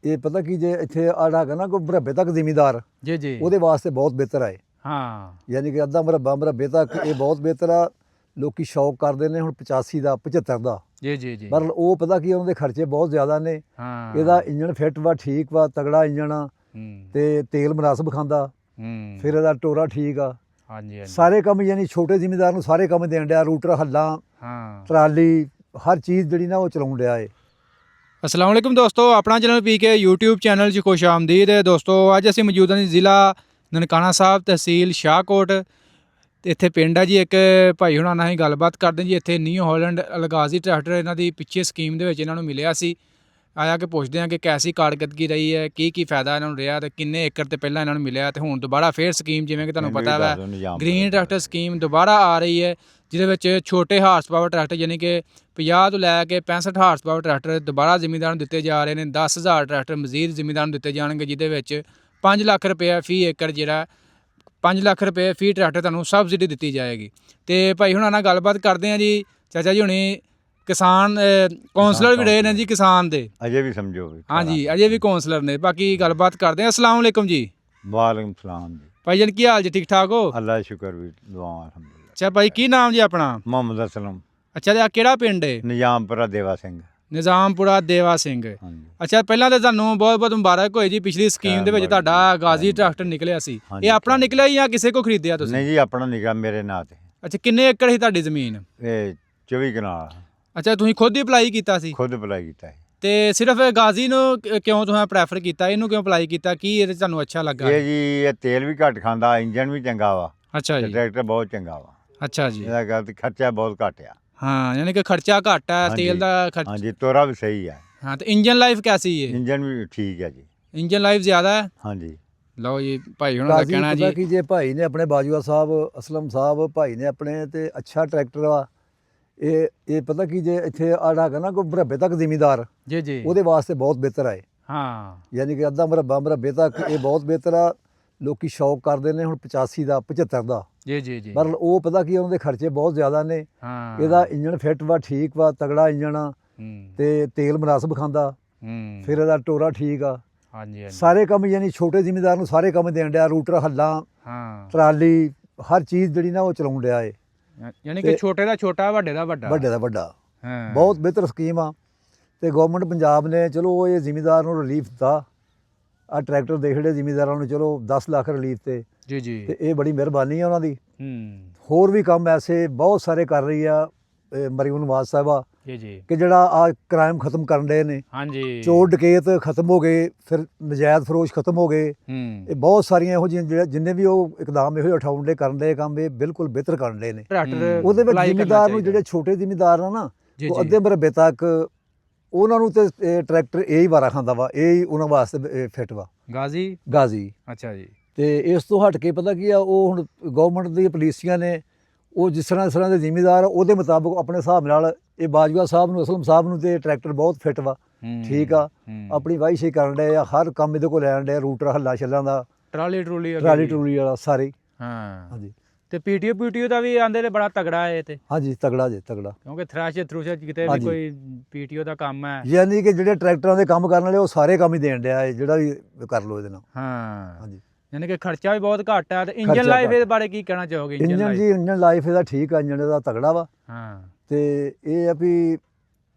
ਇਹ ਪਤਾ ਕੀ ਜੇ ਇੱਥੇ ਆੜਾ ਹੈਗਾ ਨਾ ਕੋਈ ਮੁਰੱਬੇ ਤੱਕ ਜ਼ਿਮੀਦਾਰ ਜੀ ਜੀ ਉਹਦੇ ਵਾਸਤੇ ਬਹੁਤ ਬਿਹਤਰ ਹੈ। ਹਾਂ ਯਾਨੀ ਕਿ ਅੱਧਾ ਮੁਰੱਬੇ ਤੱਕ ਇਹ ਬਹੁਤ ਬਿਹਤਰ ਆ। ਲੋਕੀ ਸ਼ੌਕ ਕਰਦੇ ਨੇ ਹੁਣ 85 ਦਾ 75 ਦਾ, ਜੀ ਜੀ ਜੀ ਪਰ ਉਹ ਪਤਾ ਕੀ ਉਹਨਾਂ ਦੇ ਖਰਚੇ ਬਹੁਤ ਜ਼ਿਆਦਾ ਨੇ। ਹਾਂ ਇਹਦਾ ਇੰਜਣ ਫਿੱਟ ਵਾ, ਠੀਕ ਵਾ, ਤਗੜਾ ਇੰਜਣ ਆ ਹੂੰ ਤੇ ਤੇਲ ਮੁਨਾਸਬ ਖਾਂਦਾ। ਹੂੰ ਫਿਰ ਇਹਦਾ ਟੋਰਾ ਠੀਕ ਆ। ਹਾਂਜੀ ਹਾਂਜੀ ਸਾਰੇ ਕੰਮ ਯਾਨੀ ਛੋਟੇ ਜ਼ਿਮੀਦਾਰ ਨੂੰ ਸਾਰੇ ਕੰਮ ਦੇਣ ਡਿਆ। ਰੂਟਰ, ਹੱਲਾਂ, ਹਾਂ। ਟਰਾਲੀ, ਹਰ ਚੀਜ਼ ਜਿਹੜੀ ਨਾ ਉਹ ਚਲਾਉਣ ਡਿਆ ਏ। अस्सलाम वालेकुम दोस्तों, अपना चैनल पीके यूट्यूब चैनल 'ਚ खुश आमदीद है दोस्तों। ਅੱਜ ਅਸੀਂ ਮੌਜੂਦ ਹਾਂ ਜ਼ਿਲ੍ਹਾ ਨਨਕਾਣਾ ਸਾਹਿਬ, ਤਹਿਸੀਲ ਸ਼ਾਹਕੋਟ ਤੇ ਇੱਥੇ ਪਿੰਡ ਹੈ ਜੀ। ਇੱਕ ਭਾਈ ਹੁਣਾਂ ਨਾਲ ਅਸੀਂ ਗੱਲਬਾਤ ਕਰਦੇ ਜੀ। ਇੱਥੇ ਨਿਊ ਹਾਲੈਂਡ ਅਲਗਾਜ਼ੀ ਟਰੈਕਟਰ ਇਹਨਾਂ ਦੀ ਪਿੱਛੇ ਸਕੀਮ ਦੇ ਵਿੱਚ ਇਹਨਾਂ ਨੂੰ ਮਿਲਿਆ ਸੀ। ਆਇਆ ਕਿ ਪੁੱਛਦੇ ਹਾਂ ਕਿ ਕੈਸੀ ਕਾਰਗਰਦਗੀ ਰਹੀ ਹੈ, ਕੀ ਫਾਇਦਾ ਇਹਨਾਂ ਨੂੰ ਰਿਹਾ ਤੇ ਕਿੰਨੇ ਏਕੜ ਤੇ ਪਹਿਲਾਂ ਇਹਨਾਂ ਨੂੰ ਮਿਲਿਆ ਤੇ ਹੁਣ ਦੁਬਾਰਾ ਫੇਰ ਸਕੀਮ, ਜਿਵੇਂ ਕਿ ਤੁਹਾਨੂੰ ਪਤਾ ਹੈ ਗ੍ਰੀਨ ਟਰੈਕਟਰ ਸਕੀਮ ਦੁਬਾਰਾ ਆ ਰਹੀ ਹੈ, ਜਿਹਦੇ ਵਿੱਚ ਛੋਟੇ ਹਾਰਸ ਪਾਵਰ ਟਰੈਕਟਰ ਯਾਨੀ ਕਿ 50 ਤੋਂ ਲੈ ਕੇ 65 ਹਾਰਸ ਪਾਵਰ ਟਰੈਕਟਰ ਦੁਬਾਰਾ ਜ਼ਿਮੀਂਦਾਰਾਂ ਨੂੰ ਦਿੱਤੇ ਜਾ ਰਹੇ ਨੇ। 10,000 ਟਰੈਕਟਰ ਮਜ਼ੀਦ ਜ਼ਿਮੀਂਦਾਰਾਂ ਨੂੰ ਦਿੱਤੇ ਜਾਣਗੇ, ਜਿਹਦੇ ਵਿੱਚ 5 ਲੱਖ ਰੁਪਏ ਫੀ ਏਕੜ, ਜਿਹੜਾ 5 ਲੱਖ ਰੁਪਏ ਫੀ ਟਰੈਕਟਰ ਤੁਹਾਨੂੰ ਸਬਸਿਡੀ ਦਿੱਤੀ ਜਾਏਗੀ। ਤੇ ਭਾਈ ਹੁਣਾਂ ਨਾਲ ਗੱਲਬਾਤ ਕਰਦੇ ਹਾਂ ਜੀ। ਚਾਚਾ ਜੀ ਹੁਣੀ ਕਿਸਾਨ ਕੌਂਸਲਰ ਵੀ ਰਹੇ ਨੇ ਜੀ, ਕਿਸਾਨ ਦੇ ਅਜੇ ਵੀ ਸਮਝੋ। ਹਾਂਜੀ, ਅਜੇ ਵੀ ਕੌਂਸਲਰ ਨੇ। ਬਾਕੀ ਗੱਲਬਾਤ ਕਰਦੇ ਹਾਂ। अस्सलाम वालेकुम जी। ਵਾਲੇਕੁਮ ਸਲਾਮ ਜੀ। ਭਾਈ ਜਾਨ ਕੀ ਹਾਲ ਜੀ, ਠੀਕ ਠਾਕ ਹੋ? ਅੱਲਾ ਦਾ ਸ਼ੁਕਰ ਵੀ ਦੁਆਵਾਂ ਅਲਹਮਦੁਲਿਲਾ। ਅੱਛਾ ਭਾਈ, ਕੀ ਨਾਮ ਜੀ ਆਪਣਾ? ਮੁਹੰਮਦ ਅਸਲਮ, ਅੱਛਾ ਜੀ, ਆਹ ਕਿਹੜਾ ਪਿੰਡ ਹੈ? ਨਿਜ਼ਾਮਪੁਰਾ ਦੇਵਾ ਸਿੰਘ। ਨਿਜ਼ਾਮਪੁਰਾ ਦੇਵਾ ਸਿੰਘ। ਹਾਂਜੀ ਅੱਛਾ, ਪਹਿਲਾਂ ਤਾਂ ਤੁਹਾਨੂੰ ਬਹੁਤ ਬਹੁਤ ਮੁਬਾਰਕ ਹੋਏ ਜੀ। ਪਿਛਲੀ ਸਕੀਮ ਦੇ ਵਿੱਚ ਤੁਹਾਡਾ ਗਾਜ਼ੀ ਟਰੈਕਟਰ ਨਿਕਲਿਆ ਸੀ। ਇਹ ਆਪਣਾ ਨਿਕਲਿਆ ਜਾਂ ਕਿਸੇ ਕੋ ਖਰੀਦਿਆ ਤੁਸੀਂ? ਨਹੀਂ ਜੀ, ਆਪਣਾ ਨਿਕਲਿਆ ਮੇਰੇ ਨਾਂ ਤੇ। ਅੱਛਾ, ਕਿੰਨੇ ਏਕੜ ਸੀ ਤੁਹਾਡੀ ਜ਼ਮੀਨ? ਇਹ 24 ਕਨਾਲ ਅੱਛਾ, ਤੁਸੀਂ ਖੁਦ ਹੀ ਅਪਲਾਈ ਕੀਤਾ ਸੀ? ਖੁਦ ਅਪਲਾਈ ਕੀਤਾ ਹੈ। ਤੇ ਸਿਰਫ ਗਾਜ਼ੀ ਨੂੰ ਕਿਉਂ ਤੁਸੀਂ ਪ੍ਰੈਫਰ ਕੀਤਾ, ਇਹਨੂੰ ਕਿਉਂ ਅਪਲਾਈ ਕੀਤਾ? ਕੀ ਇਹਦੇ 'ਚ ਤੁਹਾਨੂੰ ਅੱਛਾ ਲੱਗਾ? ਇਹ ਜੀ ਇਹ ਤੇਲ ਵੀ ਘੱਟ ਖਾਂਦਾ, ਇੰਜਨ ਵੀ ਚੰਗਾ ਵਾ ਅੱਛਾ ਤੇ ਜੀ। ਟਰੈਕਟਰ ਬਹੁਤ ਚੰਗਾ ਵਾ। ਅੱਛਾ ਜੀ। ਇਹਦਾ ਗੱਲ ਤੇ ਖਰਚਾ ਬਹੁਤ ਘੱਟ ਆ। ਹਾਂ, ਯਾਨੀ ਕਿ ਖਰਚਾ ਘੱਟ ਹੈ, ਤੇਲ ਦਾ ਖਰਚਾ। ਹਾਂਜੀ, ਤੋਰਾ ਵੀ ਸਹੀ ਹੈ। ਹਾਂ, ਤੇ ਇੰਜਨ ਲਾਈਫ ਕੈਸੀ ਹੈ? ਇੰਜਨ ਵੀ ਠੀਕ ਹੈ ਜੀ। ਇੰਜਨ ਲਾਈਫ ਜ਼ਿਆਦਾ ਹੈ? ਹਾਂਜੀ। ਲਓ ਜੀ, ਭਾਈ ਹੁਣਾਂ ਦਾ ਕਹਿਣਾ ਜੀ। ਕਿ ਜੇ ਭਾਈ ਨੇ ਆਪਣੇ ਬਾਜੂਆ ਸਾਹਿਬ, ਅਸਲਮ ਸਾਹਿਬ ਭਾਈ ਨੇ ਆਪਣੇ ਤੇ ਅੱਛਾ ਟਰੈਕਟਰ ਆ। ਇਹ ਪਤਾ ਕੀ ਜੇ ਇੱਥੇ ਆੜਾ ਹੈਗਾ ਨਾ ਕੋਈ ਮੁਰੱਬੇ ਤੱਕ ਜ਼ਿਮੀਦਾਰ, ਜੀ ਜੀ ਉਹਦੇ ਵਾਸਤੇ ਬਹੁਤ ਬਿਹਤਰ ਹੈ। ਹਾਂ, ਯਾਨੀ ਕਿ ਅੱਧਾ ਮੁਰੱਬੇ ਤੱਕ ਇਹ ਬਹੁਤ ਬਿਹਤਰ ਆ। ਲੋਕੀ ਸ਼ੌਕ ਕਰਦੇ ਨੇ ਹੁਣ 85 ਦਾ 75 ਦਾ, ਜੀ ਜੀ ਜੀ ਪਰ ਉਹ ਪਤਾ ਕੀ ਉਹਨਾਂ ਦੇ ਖਰਚੇ ਬਹੁਤ ਜ਼ਿਆਦਾ ਨੇ। ਹਾਂ। ਇਹਦਾ ਇੰਜਣ ਫਿੱਟ ਵਾ, ਠੀਕ ਵਾ, ਤਗੜਾ ਇੰਜਣ ਆ ਹੂੰ ਤੇ ਤੇਲ ਮੁਨਾਸਬ ਖਾਂਦਾ। ਹੂੰ ਫਿਰ ਇਹਦਾ ਟੋਰਾ ਠੀਕ ਆ। ਹਾਂਜੀ ਹਾਂਜੀ। ਸਾਰੇ ਕੰਮ ਯਾਨੀ ਛੋਟੇ ਜ਼ਿਮੀਦਾਰ ਨੂੰ ਸਾਰੇ ਕੰਮ ਦੇਣ ਡਿਆ। ਰੂਟਰ, ਹੱਲਾਂ, ਹਾਂ, ਟਰਾਲੀ, ਹਰ ਚੀਜ਼ ਜਿਹੜੀ ਨਾ ਉਹ ਚਲਾਉਣ ਡਿਆ ਏ। ਯਾਨੀ ਕਿ ਛੋਟੇ ਦਾ ਛੋਟਾ, ਵੱਡੇ ਦਾ ਵੱਡਾ। ਵੱਡੇ ਦਾ ਵੱਡਾ। ਹਾਂ, ਬਹੁਤ ਬਿਹਤਰ ਸਕੀਮ ਆ ਤੇ ਗਵਰਨਮੈਂਟ ਪੰਜਾਬ ਨੇ ਚਲੋ ਇਹ ਜ਼ਿਮੀਦਾਰ ਨੂੰ ਰਿਲੀਫ ਦਿੱਤਾ। ਆ ਟਰੈਕਟਰ ਦੇ ਜਿਹੜੇ ਜ਼ਿਮੀਦਾਰਾਂ ਨੂੰ ਚਲੋ 10 ਲੱਖ ਰਿਲੀਫ ਤੇ ਜੀ ਜੀ। ਇਹ ਬੜੀ ਮਿਹਰਬਾਨੀ ਆ ਉਹਨਾਂ ਦੀ। ਹੂੰ ਹੋਰ ਵੀ ਕੰਮ ਐਸੇ ਬਹੁਤ ਸਾਰੇ ਕਰ ਰਹੀ ਆ ਮਰੀਮ ਨਵਾਜ਼ ਸਾਹਿਬਾ, ਜੀ ਜੀ। ਕਿ ਜਿਹੜਾ ਆ ਕ੍ਰਾਈਮ ਖਤਮ ਕਰਨ ਦੇ ਨੇ। ਹਾਂਜੀ। ਚੋਰ ਡਕੈਤ ਖਤਮ ਹੋ ਗਏ, ਫਿਰ ਨਜਾਇਜ਼ ਫਰੋਸ਼ ਖਤਮ ਹੋ ਗਏ। ਹੂੰ। ਇਹ ਬਹੁਤ ਸਾਰੀਆਂ ਇਹੋ ਜਿਹੀਆਂ ਜਿੰਨੇ ਵੀ ਉਹ ਇਕਦਾਮ ਇਹੋ ਉਠਾਉਣ ਦੇ ਕਰਨ ਦੇ ਕੰਮ, ਇਹ ਬਿਲਕੁਲ ਬਿਹਤਰ ਕਰਨ ਦੇ ਨੇ। ਟਰੈਕਟਰ ਉਹਦੇ ਵਿੱਚ apply ਕਰਨਾ ਜ਼ਿਮੀਦਾਰ ਨੂੰ ਚਾਹੀਦਾ। ਜਿਹੜੇ ਛੋਟੇ ਜ਼ਿਮੀਦਾਰ ਆ ਨਾ, ਜੀ ਉਹ ਜੀ। ਅੱਧੇ ਮੁਰੱਬੇ ਤੱਕ ਉਹਨਾਂ ਨੂੰ ਤੇ ਟਰੈਕਟਰ ਇਹ ਹੀ ਵਾਰਾ ਖਾਂਦਾ ਵਾ। ਇਹ ਹੀ ਉਹਨਾਂ ਵਾਸਤੇ ਫਿੱਟ ਵਾ ਗਾਜ਼ੀ। ਗਾਜ਼ੀ। ਅੱਛਾ ਜੀ। ਤੇ ਇਸ ਤੋਂ ਹਟ ਕੇ ਪਤਾ ਕੀ ਆ, ਉਹ ਹੁਣ ਗਵਰਨਮੈਂਟ ਦੀਆਂ ਪਾਲਿਸੀਆਂ ਨੇ, ਉਹ ਜਿਸ ਤਰ੍ਹਾਂ ਦੇ ਜ਼ਿਮੀਦਾਰ ਉਹਦੇ ਮੁਤਾਬਕ ਆਪਣੇ ਹਿਸਾਬ ਨਾਲ ਇਹ ਬਾਜਵਾ ਸਾਹਿਬ ਨੂੰ, ਅਸਲਮ ਸਾਹਿਬ ਨੂੰ ਤੇ ਟਰੈਕਟਰ ਬਹੁਤ ਫਿੱਟ ਵਾ, ਠੀਕ ਆ। ਆਪਣੀ ਵਾਹੀ ਸ਼ਈ ਕਰਨ ਡਏ ਆ, ਹਰ ਕੰਮ ਇਹਦੇ ਕੋਲ ਲੈਣ ਡਏ। ਰੂਟਰ, ਹੱਲਾ ਛੱਲਾਂ ਦਾ, ਟਰਾਲੀ ਟਰੂਲੀ ਟਰੂਲੀ ਵਾਲਾ ਸਾਰੇ। ਹਾਂ। ਹਾਂਜੀ ਤੇ ਪੀਟੀਓ ਦਾ ਵੀ ਆਂਦੇ ਨੇ ਬੜਾ ਤਗੜਾ ਹੈ ਤੇ। ਹਾਂਜੀ, ਤਗੜਾ ਜੇ ਤਗੜਾ। ਕਿਉਂਕਿ ਥ੍ਰੈਸ਼ਰ ਕਿਤੇ ਵੀ ਹਾਂਜੀ। ਕੋਈ ਪੀਟੀਓ ਦਾ ਕੰਮ ਹੈ। ਯਾਨੀ ਕਿ ਜਿਹੜੇ ਟਰੈਕਟਰਾਂ ਦੇ ਕੰਮ ਕਰਨ ਵਾਲੇ ਉਹ ਸਾਰੇ ਕੰਮ ਹੀ ਦੇਣ ਡਿਆ ਹੈ, ਜਿਹੜਾ ਵੀ ਕਰ ਲਓ ਇਹਦੇ ਨਾਲ। ਹਾਂ, ਹਾਂਜੀ। ਯਾਨੀ ਕਿ ਖਰਚਾ ਵੀ ਬਹੁਤ ਘੱਟ ਹੈ। ਤੇ ਇੰਜਨ ਖਰਚਾ ਲਾਈਫ ਘੱਟ। ਇਹਦੇ ਬਾਰੇ ਕੀ ਕਹਿਣਾ ਚਾਹੋਗੇ? ਇੰਜਨ ਜੀ, ਇੰਜਨ ਲਾਈਫ ਇਹਦਾ ਠੀਕ ਆ, ਇੰਜਨ ਇਹਦਾ ਤਗੜਾ ਵਾ। ਹਾਂ, ਤੇ ਇਹ ਆ ਵੀ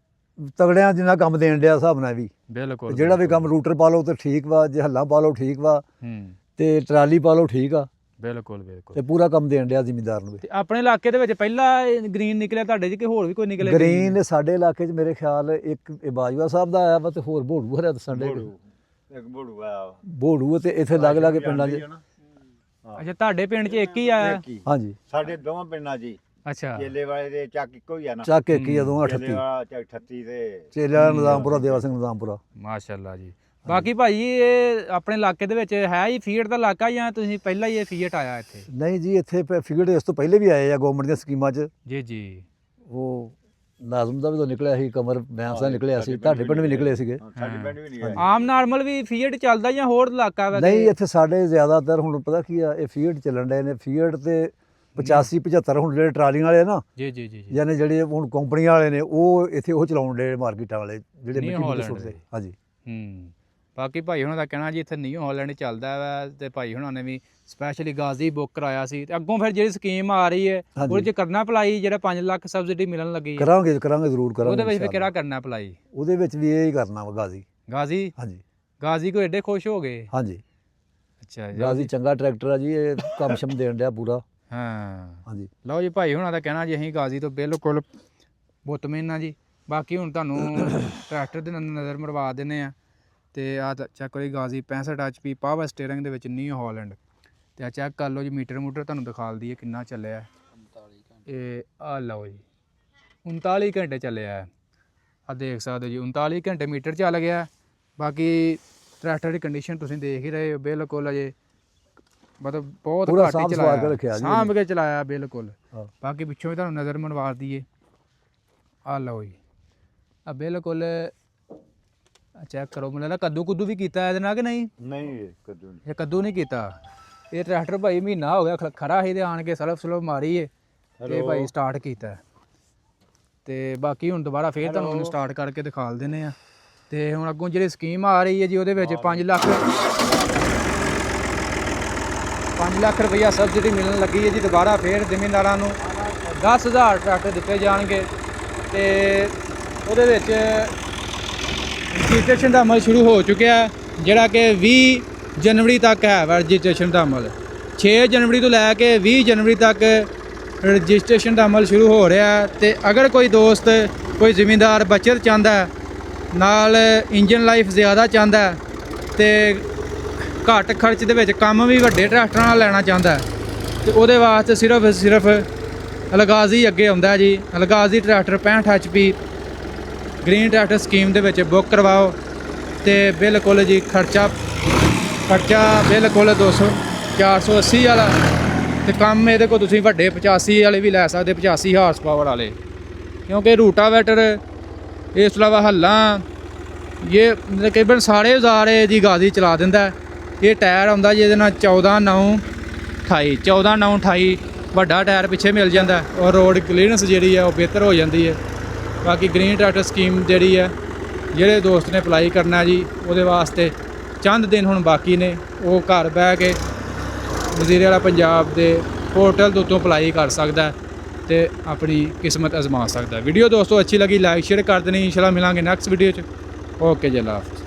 ਤਗੜਿਆਂ ਜਿੰਨਾ ਕੰਮ ਦੇਣ ਡਿਆ ਹਿਸਾਬ ਨਾਲ ਵੀ। ਬਿਲਕੁਲ। ਜਿਹੜਾ ਵੀ ਕੰਮ ਰੂਟਰ ਪਾ ਲਓ ਤੇ ਠੀਕ ਵਾ, ਜੇ ਹੱਲਾਂ ਪਾ ਲਓ ਠੀਕ ਵਾ, ਹੂੰ, ਤੇ ਟਰਾਲੀ ਪਾ ਲਓ ਠੀਕ ਆ, ਬਿਲਕੁਲ ਬਿਲਕੁਲ। ਤੇ ਪੂਰਾ ਕੰਮ ਦੇਣ ਡਿਆ ਜ਼ਿਮੀਦਾਰ ਨੂੰ ਵੀ। ਤੇ ਆਪਣੇ ਇਲਾਕੇ ਦੇ ਵਿੱਚ ਪਹਿਲਾ ਗ੍ਰੀਨ ਨਿਕਲਿਆ ਤੁਹਾਡੇ 'ਚ ਕਿ ਹੋਰ ਵੀ ਕੋਈ ਨਿਕਲਿਆ? ਗ੍ਰੀਨ ਸਾਡੇ ਇਲਾਕੇ 'ਚ ਮੇਰੇ ਖਿਆਲ ਇੱਕ ਇਹ ਬਾਜਵਾ ਸਾਹਿਬ ਦਾ ਆਇਆ ਵਾ, ਤੇ ਹੋਰ ਭੋੜੂ ਹਰਿਆ ਦੱਸਣ ਡੇ। ਇੱਕ ਬੜੂ ਆਇਆ ਭੋੜੂ ਤੇ ਇੱਥੇ ਲੱਗ ਲੱਗ ਪਿੰਡਾਂ 'ਚ। ਅੱਛਾ, ਤੁਹਾਡੇ ਪਿੰਡ 'ਚ ਇੱਕ ਹੀ ਆਇਆ? ਹਾਂਜੀ, ਸਾਡੇ ਦੋਵਾਂ ਪਿੰਡਾਂ ਜੀ। ਅੱਛਾ, ਚੇਲੇ ਵਾਲੇ ਦੇ ਚੱਕ ਇੱਕੋ ਹੀ ਆ ਨਾ। ਚੱਕ ਇੱਕ ਹੀ ਆ, ਦੋਵਾਂ ਚੇਲੇ 38 ਵਾਲਾ ਚੱਕ 38 ਤੇ ਚੇਲੇ ਵਾਲਾ ਨਿਜ਼ਾਮਪੁਰਾ, ਦੇਵਾ ਸਿੰਘ ਨਿਜ਼ਾਮਪੁਰਾ। ਮਾਸ਼ਾਅੱਲਾ ਜੀ। ਬਾਕੀ ਭਾਈ ਇਹ ਆਪਣੇ ਇਲਾਕੇ ਦੇ ਵਿੱਚ ਹੈ ਹੀ ਫੀਡ ਦਾ ਇਲਾਕਾ, ਜਾਂ ਤੁਸੀਂ ਪਹਿਲਾਂ ਹੀ ਇਹ ਫੀਟ ਆਇਆ ਇੱਥੇ? ਨਹੀਂ ਜੀ, ਇੱਥੇ ਫੀਡ ਇਸ ਤੋਂ ਪਹਿਲੇ ਵੀ ਆਏ ਆ ਗਵਰਨਮੈਂਟ ਦੀਆਂ ਸਕੀਮਾਂ 'ਚ। ਜੀ ਜੀ। ਉਹ ਨਾਜ਼ਮ ਦਾ ਵੀ ਤਾਂ ਨਿਕਲਿਆ ਸੀ, ਕਮਰ ਬੈਂਸ ਦਾ ਨਿਕਲਿਆ ਸੀ, ਤੁਹਾਡੇ ਪਿੰਡ ਵੀ ਨਿਕਲੇ ਸੀਗੇ। ਸਾਡੇ ਪਿੰਡ ਵੀ ਨਹੀਂ ਆਮ ਨਾਰਮਲ ਵੀ ਫੀਡ ਚੱਲਦਾ ਜਾਂ ਹੋਰ ਇਲਾਕਾ ਵਾ? ਨਹੀਂ, ਇੱਥੇ ਸਾਡੇ ਜ਼ਿਆਦਾਤਰ ਹੁਣ ਪਤਾ ਕੀ ਆ, ਇਹ ਫੀਡ ਚੱਲਣ ਡਏ ਨੇ। ਫੀਡ ਤੇ 85 75 ਹੁਣ ਜਿਹੜੇ ਟਰਾਲੀਆਂ ਵਾਲੇ ਆ ਨਾ, ਜੀ ਜੀ ਜੀ। ਯਾਨੀ ਜਿਹੜੇ ਹੁਣ ਕੰਪਨੀਆਂ ਵਾਲੇ ਨੇ, ਉਹ ਇੱਥੇ ਉਹ ਚਲਾਉਣ ਡੇ ਮਾਰਕੀਟਾਂ ਵਾਲੇ, ਜਿਹੜੇ New ਮਿੱਟੀ ਮੁੱਟੀ Holland ਸੁੱਟਦੇ। ਦੇ। ਹਾਂਜੀ। ਹੂੰ। ਬਾਕੀ ਭਾਈ ਹੁਣਾਂ ਦਾ ਕਹਿਣਾ ਜੀ ਇੱਥੇ ਨਿਊ ਹਾਲੈਂਡ ਚੱਲਦਾ ਵਾ ਤੇ ਭਾਈ ਹੁਣਾਂ ਨੇ ਵੀ ਸਪੈਸ਼ਲੀ ਗਾਜ਼ੀ ਬੁੱਕ ਕਰਾਇਆ ਸੀ ਤੇ ਅੱਗੋਂ ਫਿਰ ਜਿਹੜੀ ਸਕੀਮ ਆ ਰਹੀ ਹੈ ਹਾਂਜੀ। ਉਹਦੇ ਚ ਕਰਨਾ ਅਪਲਾਈ ਜਿਹੜਾ 5 ਲੱਖ ਸਬਸਿਡੀ ਮਿਲਣ ਲੱਗੀ ਹੈ ਕਰਾਂਗੇ ਜ਼ਰੂਰ ਕਰਾਂਗੇ ਉਹਦੇ ਵਿੱਚ ਫਿਰ ਇਨਸ਼ਾਅੱਲਾ। ਕਿਹੜਾ ਕਰਨਾ ਅਪਲਾਈ ਉਹਦੇ ਵਿੱਚ ਵੀ ਇਹ ਹੀ ਕਰਨਾ ਵਾ ਗਾਜ਼ੀ। ਗਾਜ਼ੀ ਹਾਂਜੀ ਗਾਜ਼ੀ ਕੋ ਐਡੇ ਖੁਸ਼ ਹੋ ਗਏ। ਹਾਂਜੀ ਅੱਛਾ ਗਾਜ਼ੀ ਚੰਗਾ ਟਰੈਕਟਰ ਆ ਜੀ, ਇਹ ਕੰਮ ਸ਼ਮ ਦੇਣ ਡਿਆ ਪੂਰਾ। ਹਾਂ ਹਾਂਜੀ ਲਓ ਜੀ ਭਾਈ ਹੁਣਾਂ ਦਾ ਕਹਿਣਾ ਜੀ ਅਸੀਂ ਗਾਜ਼ੀ ਤੋਂ ਬਿਲਕੁਲ ਮੁਤਮਿਨ ਆ ਜੀ। ਬਾਕੀ ਹੁਣ ਤੁਹਾਨੂੰ ਟਰੈਕਟਰ ਦੇ ਨਜ਼ਰ ਮਰਵਾ ਦਿੰਦੇ ਆ ਤੇ ਆ ਚੈੱਕ ਕਰੋ ਜੀ ਗਾਜ਼ੀ 65 HP ਪਾਵਰ ਸਟੀਅਰਿੰਗ ਦੇ ਵਿੱਚ ਨਿਊ ਹਾਲੈਂਡ ਤੇ ਆ ਚੈੱਕ ਕਰ ਲਓ ਜੀ ਮੀਟਰ ਤੁਹਾਨੂੰ ਦਿਖਾ ਦਈਏ ਕਿੰਨਾ ਚੱਲਿਆ। ਇਹ ਆ ਲਓ ਜੀ 39 ਘੰਟੇ ਚੱਲਿਆ ਆ ਦੇਖ ਸਕਦੇ ਹੋ ਜੀ 39 ਘੰਟੇ ਮੀਟਰ ਚੱਲ ਗਿਆ। ਬਾਕੀ ਟਰੈਕਟਰ ਦੀ ਕੰਡੀਸ਼ਨ ਤੁਸੀਂ ਦੇਖ ਹੀ ਰਹੇ ਹੋ ਬਿਲਕੁਲ ਅਜੇ ਮਤਲਬ ਬਹੁਤ ਪੂਰਾ ਘੱਟ ਹੀ ਸਾਂਭ ਸੰਭਾਲ ਕੇ ਚਲਾਇਆ ਰੱਖਿਆ ਜੀ ਸਾਂਭ ਕੇ ਚਲਾਇਆ ਬਿਲਕੁਲ। ਹਾਂ। ਬਾਕੀ ਪਿੱਛੋਂ ਵੀ ਤੁਹਾਨੂੰ ਨਜ਼ਰ ਮਨਵਾ ਦਈਏ ਆ ਲਓ ਜੀ ਆ ਬਿਲਕੁਲ ਚੈੱਕ ਕਰੋ। ਮੈਨੂੰ ਲੱਗਦਾ ਕੱਦੂ ਵੀ ਕੀਤਾ ਇਹਦੇ ਨਾਲ ਕਿ ਨਹੀਂ? ਨਹੀਂ ਕਦੋਂ ਇਹ ਕੱਦੂ ਨਹੀਂ ਕੀਤਾ। ਇਹ ਟਰੈਕਟਰ ਭਾਈ ਮਹੀਨਾ ਹੋ ਗਿਆ ਖਰਾ ਸੀ ਤੇ ਆਣ ਕੇ ਸਲਫ ਮਾਰੀ ਏ ਤੇ ਭਾਈ ਸਟਾਰਟ ਕੀਤਾ ਤੇ ਬਾਕੀ ਹੁਣ ਦੁਬਾਰਾ ਫੇਰ ਤੁਹਾਨੂੰ ਸਟਾਰਟ ਕਰਕੇ ਦਿਖਾ ਦਿੰਦੇ ਆ। ਤੇ ਹੁਣ ਅੱਗੋਂ ਜਿਹੜੀ ਸਕੀਮ ਆ ਰਹੀ ਹੈ ਜੀ ਉਹਦੇ ਵਿੱਚ 5 ਲੱਖ ਰੁਪਈਆ ਸਬਸਿਡੀ ਮਿਲਣ ਲੱਗੀ ਹੈ ਜੀ। ਦੁਬਾਰਾ ਫੇਰ ਜ਼ਿਮੀਂਦਾਰਾਂ ਨੂੰ 10,000 ਟਰੈਕਟਰ ਦਿੱਤੇ ਜਾਣਗੇ ਤੇ ਉਹਦੇ ਵਿੱਚ ਰਜਿਸਟ੍ਰੇਸ਼ਨ ਦਾ ਅਮਲ ਸ਼ੁਰੂ ਹੋ ਚੁੱਕਿਆ ਜਿਹੜਾ ਕਿ 20 ਜਨਵਰੀ ਤੱਕ ਹੈ ਰਜਿਸਟ੍ਰੇਸ਼ਨ ਦਾ ਅਮਲ। 6 ਜਨਵਰੀ ਤੋਂ ਲੈ ਕੇ 20 ਜਨਵਰੀ ਤੱਕ ਰਜਿਸਟ੍ਰੇਸ਼ਨ ਦਾ ਅਮਲ ਸ਼ੁਰੂ ਹੋ ਰਿਹਾ ਤੇ ਅਗਰ ਕੋਈ ਦੋਸਤ ਕੋਈ ਜ਼ਿਮੀਂਦਾਰ ਬਚਤ ਚਾਹੁੰਦਾ ਨਾਲ ਇੰਜਨ ਲਾਈਫ ਜ਼ਿਆਦਾ ਚਾਹੁੰਦਾ ਤੇ ਘੱਟ ਖਰਚ ਦੇ ਵਿੱਚ ਕੰਮ ਵੀ ਵੱਡੇ ਟਰੈਕਟਰਾਂ ਨਾਲ ਲੈਣਾ ਚਾਹੁੰਦਾ ਤੇ ਉਹਦੇ ਵਾਸਤੇ ਸਿਰਫ ਅਲਗਾਜ਼ੀ ਅੱਗੇ ਆਉਂਦਾ ਜੀ। Alghazi tractor 65 HP green tractor scheme ਦੇ ਵਿੱਚ ਬੁੱਕ ਕਰਵਾਓ ਤੇ ਬਿਲਕੁਲ ਜੀ ਖਰਚਾ ਬਿਲਕੁਲ 480 ਵਾਲਾ ਤੇ ਕੰਮ ਇਹਦੇ ਕੋਲ ਤੁਸੀਂ ਵੱਡੇ 85 ਵਾਲੇ ਵੀ ਲੈ ਸਕਦੇ 85 ਹਾਰਸ ਪਾਵਰ ਵਾਲੇ ਕਿਉਂਕਿ ਰੂਟਾਵੇਟਰ ਇਸ ਤੋਂ ਇਲਾਵਾ ਹੱਲਾਂ ਇਹ ਤਕਰੀਬਨ ਸਾਰੇ ਔਜ਼ਾਰ ਦੀ ਗਾਜ਼ੀ ਚਲਾ ਦਿੰਦਾ। ਇਹ ਟਾਇਰ ਆਉਂਦਾ ਜਿਹਦੇ ਨਾਲ 14/9/28 ਵੱਡਾ ਟਾਇਰ ਪਿੱਛੇ ਮਿਲ ਜਾਂਦਾ ਔਰ ਰੋਡ ਕਲੀਅਰੈਂਸ ਜਿਹੜੀ ਹੈ ਉਹ ਬਿਹਤਰ ਹੋ ਜਾਂਦੀ ਹੈ। ਬਾਕੀ ਗ੍ਰੀਨ ਟਰੈਕਟਰ ਸਕੀਮ ਜਿਹੜੀ ਹੈ ਜਿਹੜੇ ਦੋਸਤ ਨੇ ਅਪਲਾਈ ਕਰਨਾ ਜੀ ਉਹਦੇ ਵਾਸਤੇ ਚੰਦ ਦਿਨ ਹੁਣ ਬਾਕੀ ਨੇ। ਉਹ ਘਰ ਬਹਿ ਕੇ ਵਜ਼ੀਰੇ ਵਾਲਾ ਪੰਜਾਬ ਦੇ ਪੋਰਟਲ ਦੇ ਉੱਤੋਂ ਅਪਲਾਈ ਕਰ ਸਕਦਾ ਤੇ ਆਪਣੀ ਕਿਸਮਤ ਅਜ਼ਮਾ ਸਕਦਾ। ਵੀਡੀਓ ਦੋਸਤੋ ਅੱਛੀ ਲੱਗੀ ਲਾਈਕ ਸ਼ੇਅਰ ਕਰ ਦੇਣੀ। ਇੰਸ਼ਾਅੱਲਾ ਮਿਲਾਂਗੇ ਨੈਕਸਟ ਵੀਡੀਓ 'ਚ। ਓਕੇ ਜੀ, ਅੱਲਾ ਹਾਫਿਜ਼।